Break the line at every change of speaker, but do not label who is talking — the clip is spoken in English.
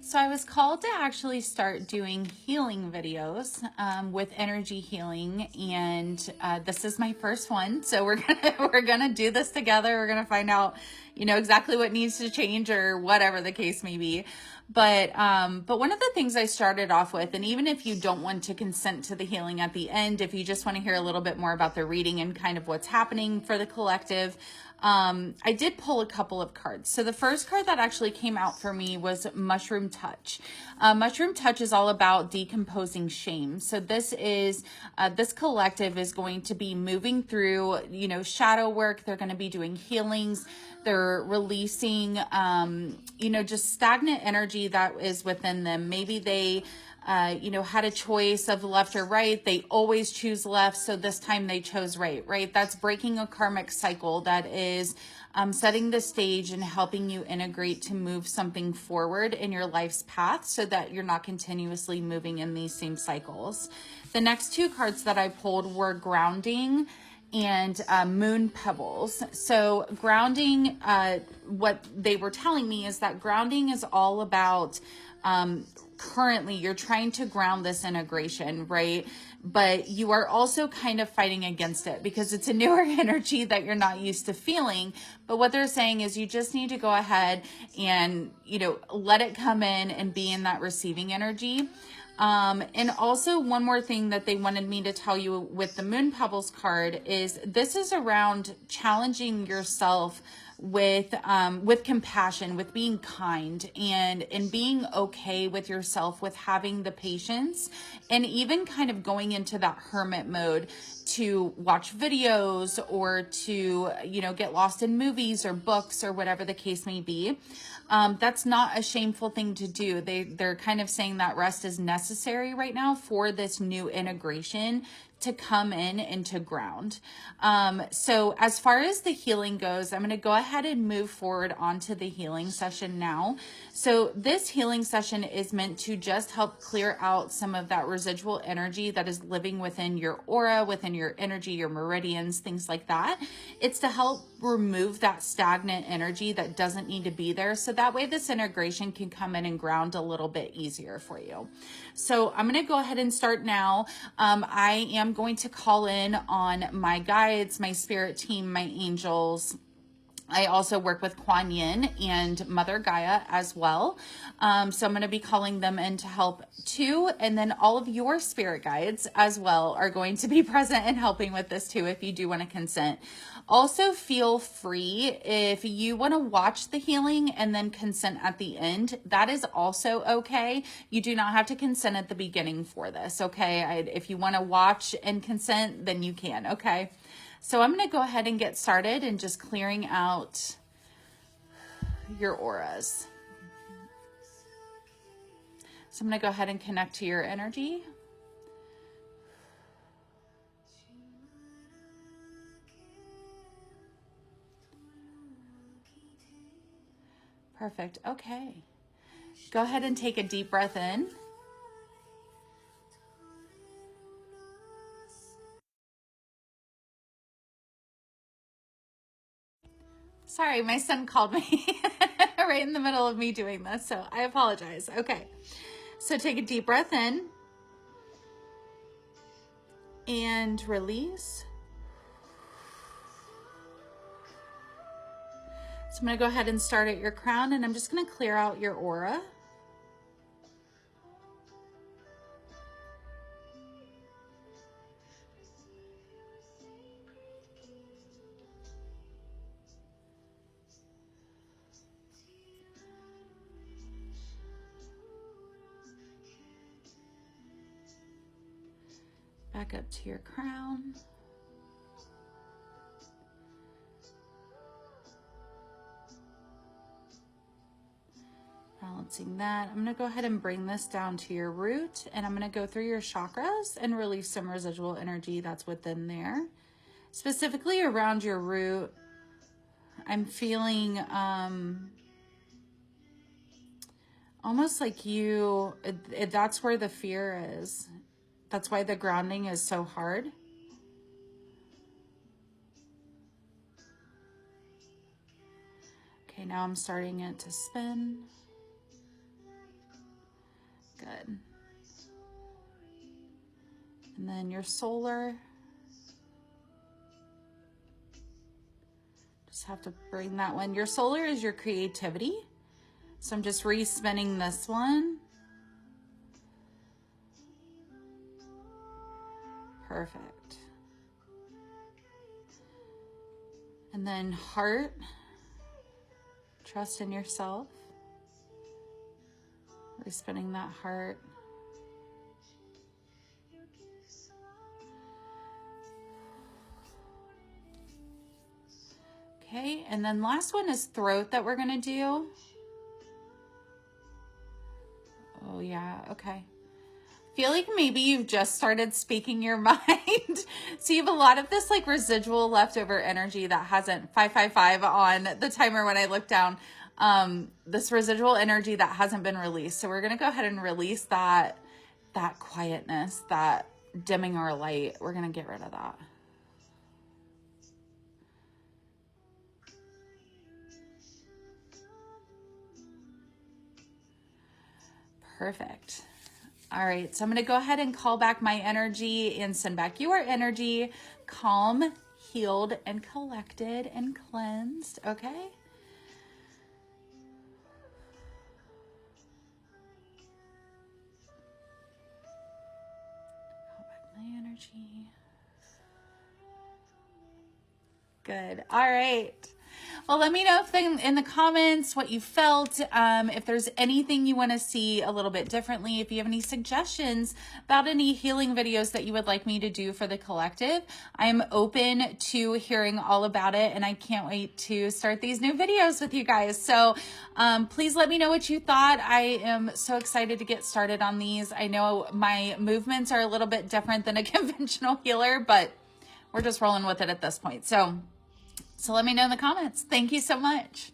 So I was called to actually start doing healing videos with energy healing, and this is my first one. So we're gonna do this together. We're gonna find out, exactly what needs to change or whatever the case may be. But one of the things I started off with, and even if you don't want to consent to the healing at the end, if you just want to hear a little bit more about the reading and kind of what's happening for the collective, I did pull a couple of cards. So the first card that actually came out for me was Mushroom Touch. Mushroom Touch is all about decomposing shame. So this collective is going to be moving through, shadow work. They're going to be doing healings. They're releasing, just stagnant energy that is within them. Maybe they had a choice of left or right. They always choose left. So this time they chose right? That's breaking a karmic cycle. That is setting the stage and helping you integrate to move something forward in your life's path so that you're not continuously moving in these same cycles. The next two cards that I pulled were Grounding and Moon Pebbles. So grounding, what they were telling me is that grounding is all about currently you're trying to ground this integration, right? But you are also kind of fighting against it because it's a newer energy that you're not used to feeling. But what they're saying is you just need to go ahead and, let it come in and be in that receiving energy. And also one more thing that they wanted me to tell you with the Moon Pebbles card is this is around challenging yourself with compassion, with being kind and being okay with yourself, with having the patience and even kind of going into that hermit mode to watch videos or to, get lost in movies or books or whatever the case may be. That's not a shameful thing to do. They're kind of saying that rest is necessary right now for this new integration to come in and to ground. So as far as the healing goes, I'm going to go ahead and move forward onto the healing session now. So this healing session is meant to just help clear out some of that residual energy that is living within your aura, within your energy, your meridians, things like that. It's to help remove that stagnant energy that doesn't need to be there. So that way this integration can come in and ground a little bit easier for you. So I'm going to go ahead and start now. I am going to call in on my guides, my spirit team, my angels. I also work with Kuan Yin and Mother Gaia as well. So I'm going to be calling them in to help too. And then all of your spirit guides as well are going to be present and helping with this too if you do want to consent. Also feel free if you want to watch the healing and then consent at the end. That is also okay. You do not have to consent at the beginning for this, okay? If you want to watch and consent, then you can, okay? So I'm going to go ahead and get started and just clearing out your auras. So I'm going to go ahead and connect to your energy. Perfect. Okay. Go ahead and take a deep breath in. Sorry, my son called me right in the middle of me doing this, so I apologize. Okay. So take a deep breath in and release. So I'm going to go ahead and start at your crown, and I'm just going to clear out your aura. Back up to your crown. Balancing that. I'm going to go ahead and bring this down to your root, and I'm going to go through your chakras and release some residual energy that's within there. Specifically around your root, I'm feeling almost like that's where the fear is. That's why the grounding is so hard. Okay, now I'm starting it to spin. Good. And then your solar. Just have to bring that one. Your solar is your creativity. So I'm just re-spinning this one. Perfect. And then heart, trust in yourself. Re-spinning that heart. Okay, and then last one is throat that we're gonna do. Oh yeah, okay. Feel like maybe you've just started speaking your mind. So you have a lot of this like residual leftover energy that hasn't, 555 on the timer when I look down, this residual energy that hasn't been released. So we're going to go ahead and release that quietness, that dimming our light. We're going to get rid of that. Perfect. All right, so I'm going to go ahead and call back my energy and send back your energy, calm, healed, and collected and cleansed, okay? Call back my energy. Good. All right. Well, let me know if in the comments what you felt, if there's anything you want to see a little bit differently, if you have any suggestions about any healing videos that you would like me to do for the collective. I am open to hearing all about it, and I can't wait to start these new videos with you guys. So please let me know what you thought. I am so excited to get started on these. I know my movements are a little bit different than a conventional healer, but we're just rolling with it at this point. So let me know in the comments. Thank you so much.